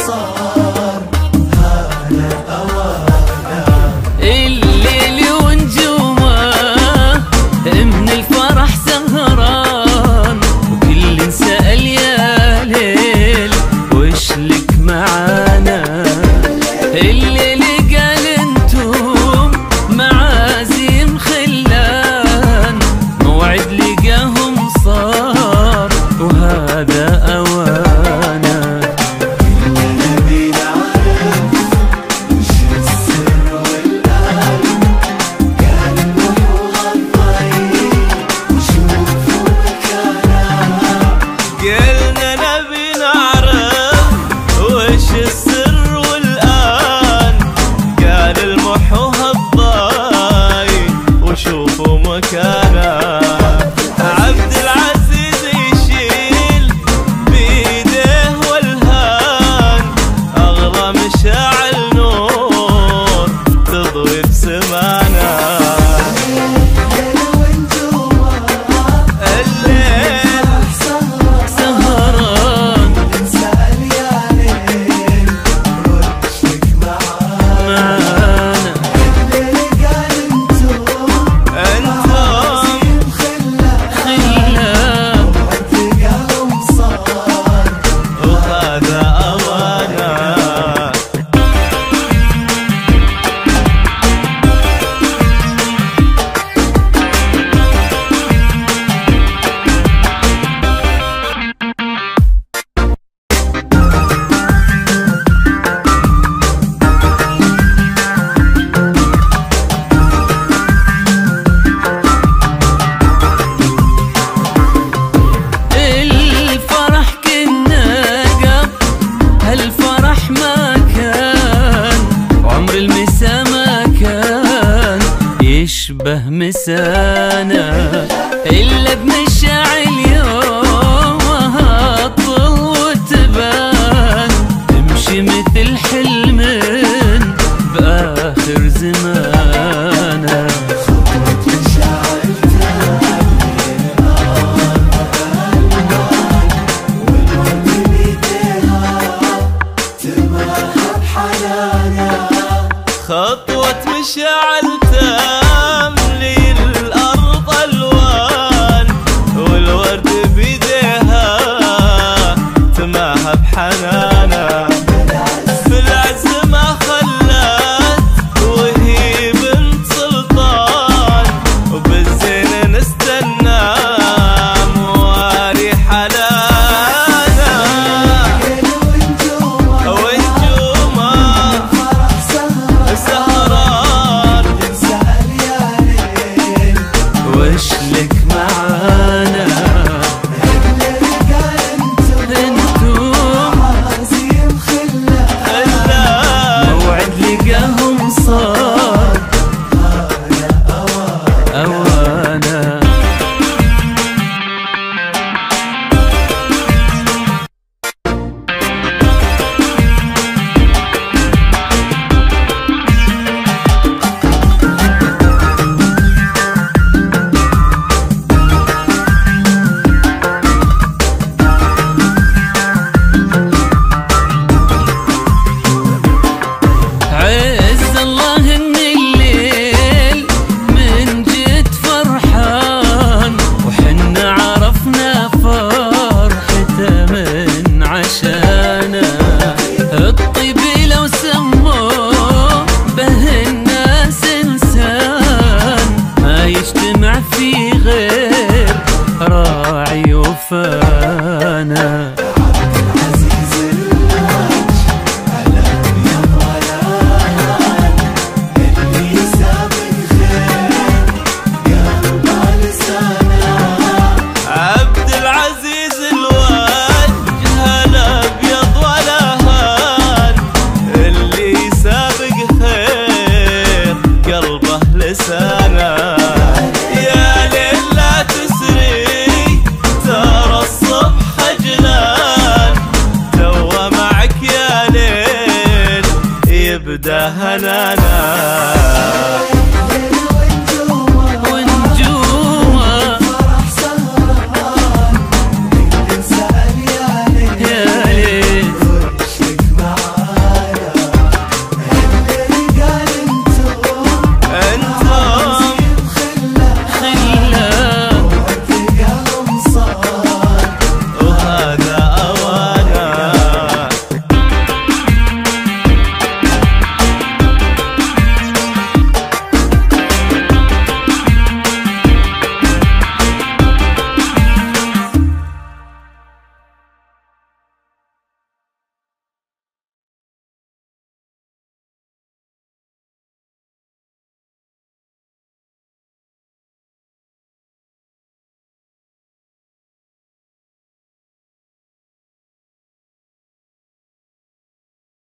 صار هذا أوانا. الليل ونجومه من الفرح سهران، وكل سأل يا ليل وش لك معانا. الليل قال انتم معازيم خلان، موعد لقاهم صار وهذا أوانا. كلنا بنعرف وش السر والقلب، قلبه يغطي وشوفوا مكانه. قلنا نبي نعرف وش السر والآن، قال المحوها الضاي وشوفوا مكانه. عبد العزيز يشيل بيده والهان، أغلى مشاعل نور تضوي بسمانه. الليل ونجومه الليل سهران نسأل يا ليل وش لك معانا. معانا. الليل قال انتم معازيم خلان، خلان وتلقاهم صار وهذا أوانا. الفرح كنا قبل هالفرح ما كان، وعمر المسا ما كان يشبه مسانا. إلا بمشاعل يومها تطل وتبان، تمشي مثل حلم بآخر زمانا. مشاعر تهني والورد بيديها تمهد حنانها. خطوة مشاعل تملي الأرض ألوان، والورد بيديها تماها بحنانها. بالعز ما خلت وهي بنت سلطان، وبالزين نستنى مواري حنانها. الليل ونجومه ونجومه فرح سهران، سهران نسأل يا ليل وش لك معانا. الليل قال انتم معازيم خلان، خلان موعد لقاهم صار أوانا. عز الله ان الليل من جد فرحان، وحنا عرفنا فرحته من عشانا. الطيب لو سموه به الناس انسان، ما يجتمع فيه غير راعي وفانا.